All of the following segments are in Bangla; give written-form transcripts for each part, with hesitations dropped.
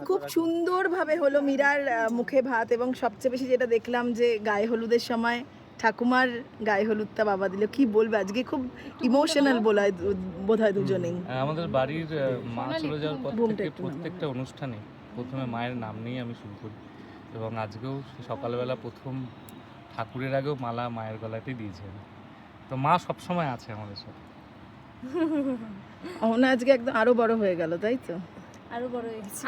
খুব সুন্দরভাবে হলো মীরার মুখে ভাত, এবং সবচেয়ে বেশি যেটা দেখলাম যে গায়ে হলুদের সময় ঠাকুমার গায়ে হলুদটা বাবা দিল। কি বলবে, আজকে খুব ইমোশনাল বোধ হয় দুজনেই। আমাদের বাড়ির মা চলে যাওয়ার পর থেকে প্রত্যেকটা অনুষ্ঠানে প্রথমে মায়ের নাম নিয়েই আমি শুরু করি, এবং আজকেও সকালবেলা প্রথম ঠাকুরের আগেও মালা মায়ের গলাতেই দিয়েছে। তো মা সবসময় আছে আমাদের সাথে। অহনা আজকে একদম আরো বড় হয়ে গেল, তাই তো? আরো বড় হয়ে গেছে।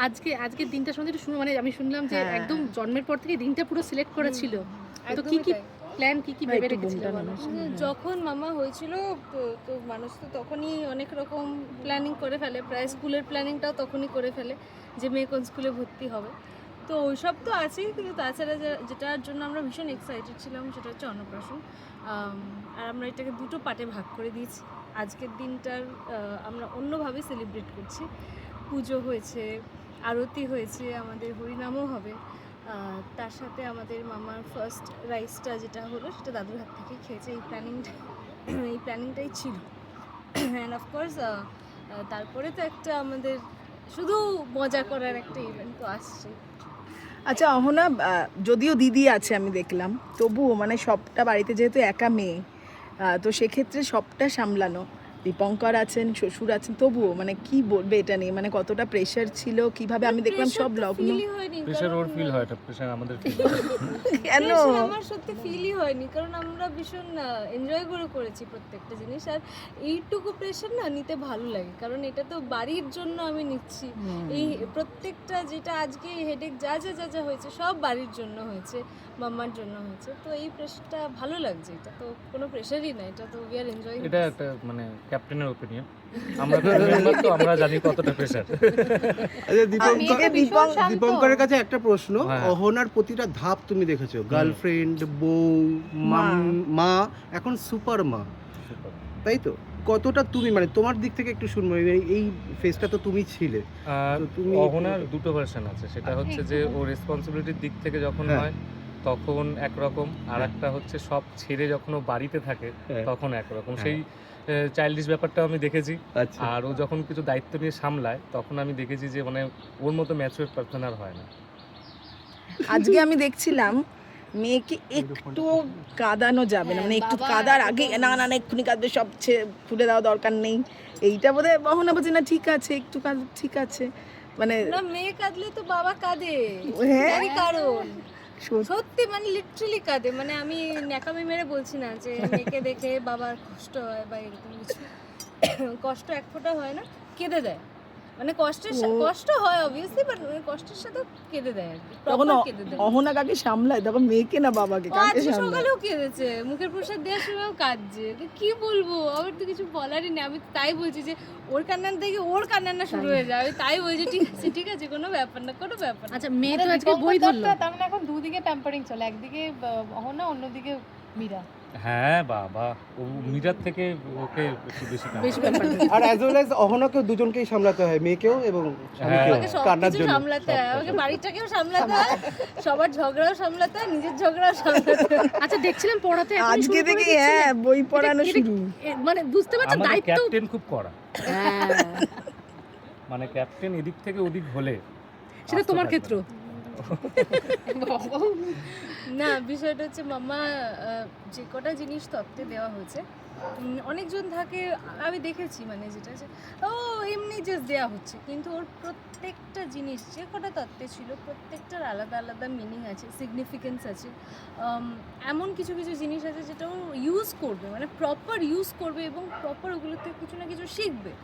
আজকের দিনটা শুনে একটু মানে আমি শুনলাম যে একদম জন্মের পর থেকে দিনটা পুরো সিলেক্ট করেছিল। তো কি কি প্ল্যান, কি কি ভেবে রেখেছিল? যখন মামা হয়েছিল তো মানুষ তো তখনই অনেক রকম প্ল্যানিং করে ফেলে, প্রায় স্কুলের প্ল্যানিংটাও তখনই করে ফেলে যে মেয়ে কোন স্কুলে ভর্তি হবে। তো ওইসব তো আছেই, কিন্তু তাছাড়া যেটার জন্য আমরা ভীষণ এক্সাইটেড ছিলাম সেটা হচ্ছে অন্নপ্রাশন। আর আমরা এটাকে দুটো পার্টে ভাগ করে দিয়েছি। আজকের দিনটার আমরা অন্যভাবে সেলিব্রেট করছি। পুজো হয়েছে, আরতি হয়েছে, আমাদের হরিনামও হবে। তার সাথে আমাদের মামার ফার্স্ট রাইসটা যেটা হলো সেটা দাদুর হাত থেকে খেয়েছে। এই প্ল্যানিংটাই ছিল। অ্যান্ড অফকোর্স তারপরে তো একটা আমাদের শুধু মজা করার একটা ইভেন্ট তো আসছে। আচ্ছা অহনা, যদিও দিদি আছে আমি দেখলাম, তবুও মানে সবটা বাড়িতে যেহেতু একা মেয়ে, তো সেক্ষেত্রে সবটা সামলানো, দীপঙ্কর আছেন, শ্বশুর আছেন, তবুও মানে কি বলবে এটা নিয়ে, মানে কতটা প্রেশার ছিল, কিভাবে আমি দেখলাম সব লগ্ন। প্রেশার ওর ফিল হয়, এটা প্রেশার আমাদের ফিল কেন? আমার সত্যি ফিলই হয়নি, কারণ আমরা ভীষণ এনজয় করেছি প্রত্যেকটা জিনিস। আর এইটুকু প্রেশার না নিতে ভালো লাগে, কারণ এটা তো বাড়ির জন্য আমি নিচ্ছি। এই প্রত্যেকটা যেটা আজকে হেডেক যা হয়েছে সব বাড়ির জন্য হয়েছে, মাম্মার জন্য হয়েছে। তো এই প্রেশারটা ভালো লাগছে। এটা তো কোনো প্রেশারই না, এটা তো উই আর এনজয়িং। এটা একটা মানে ক্যাপ্টেনের ওপিনিয়ন, আমরা তো আমরা জানি কতটা প্রেশার। দীপঙ্করের কাছে একটা প্রশ্ন, অহনার প্রতিটা ধাপ তুমি দেখেছো, গার্লফ্রেন্ড, বউ, মা, এখন সুপার মা, তাই তো? কতটা তুমি মানে তোমার দিক থেকে একটু শুনবো, এই ফেজটা তো তুমি ছিলে। অহনার দুটো ভার্সন আছে, সেটা হচ্ছে যে ও রেসপন্সিবিলিটির দিক থেকে যখন হয় তখন একরকম, আর একটা হচ্ছে সব ছেড়ে যখন ও বাড়িতে থাকে তখন একরকম। সেই চাইল্ডিশ ব্যাপারটা আমি দেখেছি। আর ও যখন কিছু দায়িত্ব নিয়ে সামলায় তখন আমি দেখেছি যে মানে ওর মতো ম্যাচিউর পারসন আর হয় না। আজকে আমি দেখছিলাম মেয়েকে একটু কাঁদানো যাবে না, মানে একটু কাঁদার আগে না না না এক্ষুনি কাঁদবে, সব খুলে দেওয়া দরকার নেই। এইটা বোধহয় বহনা বলছে না ঠিক আছে একটু কাঁদ, ঠিক আছে মানে না, মেয়ে কাঁদলে তো বাবা কাঁদে, হ্যাঁ কারণ সত্যি মানে লিটারালি কাঁদে। মানে আমি ন্যাকামি মেরে বলছি না যে মেয়েকে দেখে বাবার কষ্ট হয় বা এরকম কিছু। কষ্ট এক ফোঁটা হয় না, কেঁদে দেয়। মানে কষ্ট হয় অবভিয়াসলি, বাট কষ্টের সাথে কেঁদে দেয় আর কি। তখন অহনা কাকে সামলায়, তখন মেয়েকে না বাবাকে? কাকে সামলায়? সকালেও কেঁদেছে, মুখের প্রসাদ দেওয়ার সময়ও কাঁদছে। তো কি বলবো, আমার তো কিছু বলারই নেই। আমি তাই বলছি যে ওর কান্নান থেকে ওর কান্নানা শুরু হয়ে যায়। তাই বলছি ঠিক আছে কোনো ব্যাপার না, কোনো ব্যাপার না। আচ্ছা, মেয়ে তো আজকে বই ধরলো, তার মানে এখন দুদিকে প্যাম্পারিং চলে, একদিকে অহনা, অন্যদিকে মীরা। হ্যাঁ বাবা, ও মীরার থেকে ওকে একটু বেশি আর অ্যাজ ওয়েল অ্যাজ অহনাকেও দুজনকেই সামলাতে হয়, মেয়েকেও এবং আমাকে সবকিছু সামলাতে হয়, আমাকে বাড়িটাকেও সামলাতে হয়, সবার ঝগড়াও সামলাতে হয়, নিজের ঝগড়াও সামলাতে হয়। আচ্ছা দেখছিলাম পড়াতে আজকে থেকে বই পড়ানো শুরু, মানে বুঝতে পারছো দায়িত্ব। ক্যাপ্টেন খুব কড়া, মানে ক্যাপ্টেন এদিক থেকে ওদিক হলে সেটা তোমার ক্ষেত্র না। বিষয়টা হচ্ছে মাম্মা যে কটা জিনিস তত্ত্বে দেওয়া হয়েছে, অনেকজন থাকে আমি দেখেছি মানে যেটা আছে ও এমনি জাস্ট দেওয়া হচ্ছে, কিন্তু ওর প্রত্যেকটা জিনিস যে কটা তত্ত্বে ছিল প্রত্যেকটার আলাদা আলাদা মিনিং আছে, সিগনিফিকেন্স আছে। এমন কিছু কিছু জিনিস আছে যেটা ও ইউজ করবে, মানে প্রপার ইউজ করবে এবং প্রপার ওগুলোতে কিছু না কিছু শিখবে।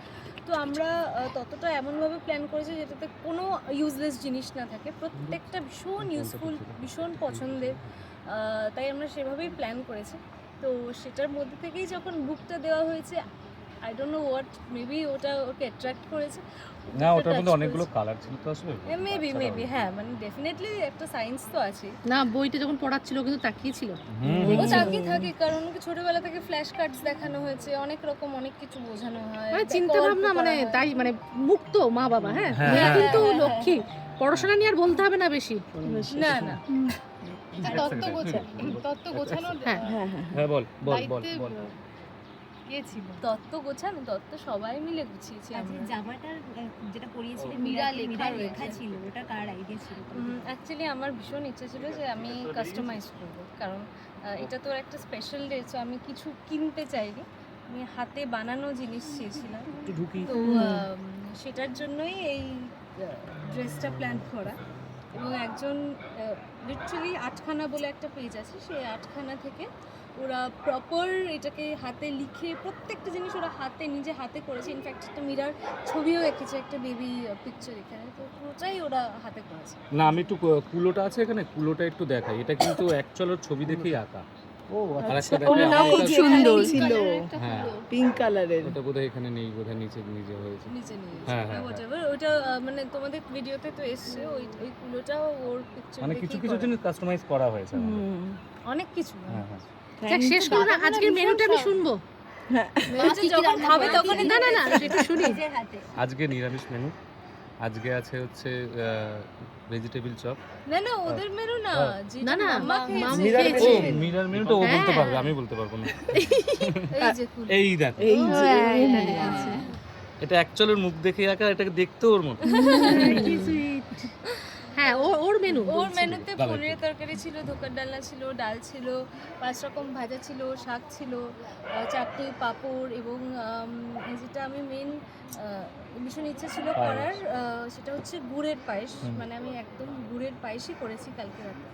তো আমরা ততটা এমনভাবে প্ল্যান করেছি যেটাতে কোনো ইউজলেস জিনিস না থাকে, প্রত্যেকটা ভীষণ ইউজফুল, ভীষণ পছন্দের। তাই আমরা সেভাবেই প্ল্যান করেছি। তো সেটার মধ্যে থেকেই যখন বুকটা দেওয়া হয়েছে, I don't know what, maybe ওটা ওকে অ্যাট্রাক্ট করেছে। না, ওটার মধ্যে অনেকগুলো কালার ছিল তো আসলে মেবি হ্যাঁ, মানে ডেফিনেটলি একটা সায়েন্স তো আছে না। বইটা যখন পড়াচ্ছিল কিন্তু তাকিয়েছিল, ও তাকিয়ে থাকে, কারণ ওকে ছোটবেলা থেকে ফ্ল্যাশ কার্ডস দেখানো হয়েছে, অনেক রকম অনেক কিছু বোঝানো হয়, মানে চিন্তা ভাবনা মানে তাই মানে মুক্ত মা বাবা। হ্যাঁ, কিন্তু লক্ষ্মী, পড়াশোনা নিয়ে আর বলতে হবে না বেশি। না না তত্ত্ব গোছানোর হ্যাঁ বল বল বল বল। কে ছিল? তত্ত্ব গোছানো, তত্ত্ব সবাই মিলে গুছিয়েছি আমরা। জামাটার যেটা পরিয়েছিলেন মীরা মীরা লেখা লেখা রয়েছে। ছিল, ওটা কার আইডিয়া ছিল? অ্যাকচুয়ালি আমার ভীষণ ইচ্ছে ছিল যে আমি কাস্টমাইজ করব, কারণ এটা তো একটা স্পেশাল ডে, সো আমি কিছু কিনতে চাইনি, আমি হাতে বানানো জিনিস চেয়েছিলাম। তো সেটার জন্যই এই ড্রেসটা প্ল্যান করা। এবং একজন লিটারালি আটখানা বলে একটা পেজ আছে, সেই আটখানা থেকে ওরা প্রপার এটাকে হাতে লিখে প্রত্যেকটা জিনিস ওরা নিজে হাতে করেছে। ইনফ্যাক্ট একটা মিরার ছবিও এঁকেছে, একটা বেবি পিকচার এখানে, তো পুরোটাই ওরা হাতে করেছে। না আমি একটু কুলোটা আছে এখানে, কুলোটা একটু দেখাই। এটা কিন্তু অ্যাকচুয়াল ছবি দেখেই আঁকা। ও আর আচ্ছা। একটা ওটা দেখাই, খুব এটা- সুন্দর ছিল, হ্যাঁ পিঙ্ক কালারের। ওটা বোধহয় এখানে নেই, বোধহয় নিচে নিজে হয়েছে। নিচে নিয়ে হ্যাঁ, হ্যাঁ, হোয়াটএভার ওটা মানে তোমাদের ভিডিওতে তো এসছে, ওই কুলোটাও ওর পিকচার মানে কিছু কিছু জিনিস কাস্টমাইজ করা হয়েছে আমাদের। অনেক কিছু। হ্যাঁ হ্যাঁ যাক, শেষ করো না, আজকের মেনুটা আমি শুনবো। মেনুটা যখন খাবে তখন না না না, একটু শুনি। নিজের হাতে। আজকে নিরামিষ মেনু। আজকে আছে হচ্ছে ভেজিটেবল চপ। না না ওদের মেনু না, যেটা না, না, মাম্মা মাম খেয়েছে। ও খেয়েছে। মিরার মেনুটা ও বলতে হ্যাঁ। পারবে, আমি বলতে পারবো না। এই যে কুলো। এই দেখো, এই যে এটা অ্যাকচুয়ালি মুখ দেখে আঁকা, এটাকে দেখতে ওর মতো। হ্যাঁ, ওর মেনু। ওর মেনুতে ভালো পনিরের তরকারি ছিল, ধোকার ডালনা ছিল, ডাল ছিল, 5 রকম ভাজা ছিল, শাক ছিল, চাটনি, পাঁপড়, এবং যেটা আমি মেন ভীষণ ইচ্ছে ছিল করার, সেটা হচ্ছে গুড়ের পায়েস। মানে আমি একদম গুড়ের পায়েসই করেছি কালকে রাতে।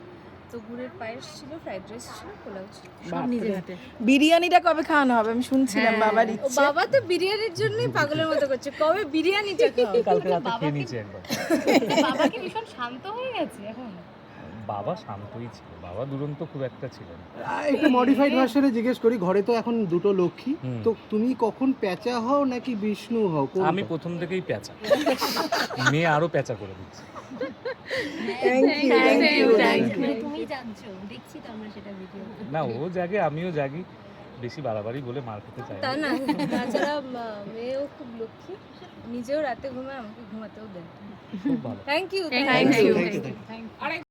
তো গুড়ের পায়েস ছিল, ফ্রাইড রাইস ছিল, পোলাও ছিল। সব নিজের হাতে। বিরিয়ানিটা কবে খাওয়ানো হবে? আমি শুনছিলাম হ্যাঁ। বাবার ও ইচ্ছে। বাবা তো বিরিয়ানির জন্যই পাগলের মতো করছে, কবে বিরিয়ানিটা খাও। কালকে রাতে খেয়ে নিয়েছি একবার। বাবা কি ভীষণ শান্ত হয়ে গেছে এখন? বাবা শান্তই ছিল, বাবা দুরন্ত খুব একটা ছিল না। একটু মডিফাইড ভার্সনে জিজ্ঞেস করি, ঘরে তো এখন দুটো লক্ষ্মী, হুম। তো তুমি কখন প্যাঁচা হও নাকি বিষ্ণু হও? কোনটা? আমি প্রথম থেকেই প্যাঁচা, মেয়ে আরো প্যাঁচা করে দিচ্ছে। Thank you, thank you, thank you. মানে তুমি জানছো, দেখছি তো আমরা সেটা ভিডিও। না ও জাগে আমিও জাগি, বেশি বাড়াবাড়ি বলে মার খেতে চাই তা না। না, তাছাড়া মেয়েও খুব লক্ষ্মী, নিজেও রাতে ঘুমায়, আমাকে ঘুমাতেও দেয়। খুব ভালো। Thank you, Thank thank you. You. Thank you, thank you. Thank you.